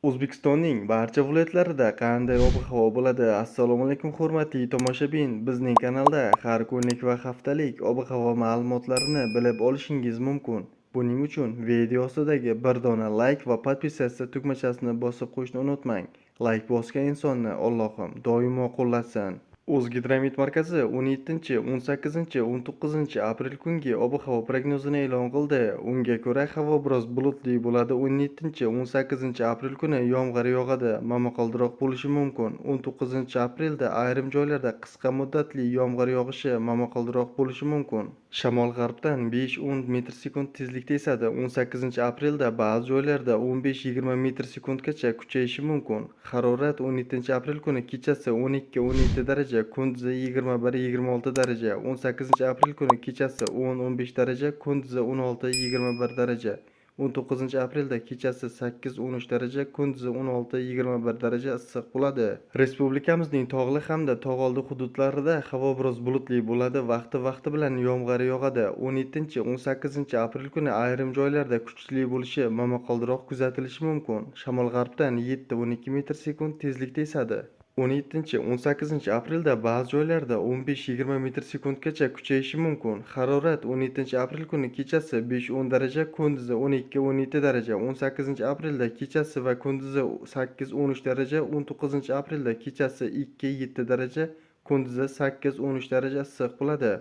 O'zbekistonning barcha viloyatlarida qanday ob-havo bo'ladi? Assalomu alaykum hurmatli tomoshabin. Bizning kanalda har kunlik va haftalik ob-havo ma'lumotlarini bilib olishingiz mumkin. Buning uchun video ostidagi bir dona like va podpisatsiya tugmachasini bosib qo'yishni unutmang. Like bosgan insonni Allohim doimo qo'llasin. O'zgidromet markazi 17, 18, 19 aprel kungi ob-havo prognozini e'lon qildi. Unga ko'ra, havo biroz bulutli bo'ladi. 17, 18 aprel kuni yomg'ir yog'adi, momaqaldiroq bo'lishi mumkin. 19 aprelda ayrim joylarda qisqa muddatli yomg'ir yog'ishi, momaqaldiroq bo'lishi mumkin. Shamol g'arbdan 5-10 metr/sekund tezlikda esadi. 18 aprelda ba'zi joylarda 15-20 metr/sekundgacha kuchayishi mumkin. Harorat 17 aprel kuni kechasi 12-17 daraja, kunduzi 21-26 daraja. 18 aprel kuni kechasi 10-15 daraja, kunduzi 16-21 daraja. 19 aprelda kechasi 8-13 daraja, kunduzi 16-21 daraja issiq bo'ladi. Respublikamizning tog'li hamda tog'oldi hududlarida havo biroz bulutli bo'ladi. Vaqti bilan yomg'ir yog'adi. 17-18 aprel kuni ayrim joylarda kuchli bo'lishi, momaqaldiroq kuzatilishi mumkin. Shamol g'arbdan 7-12 metr/sekund tezlikda esadi. 17-18 aprelda ba'zi joylarda 15-20 metr/sekundgacha kuchayishi mumkin. Harorat 17 aprel kuni kechasi 5-10 daraja, kunduzi 12-17 daraja. 18 aprelda kechasi va kunduzi 8-13 daraja. 19 aprelda kechasi 2-7 daraja, kunduzi 8-13 daraja issiq bo'ladi.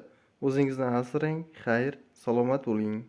O'zingizni asrang, xayr, salomat bo'ling.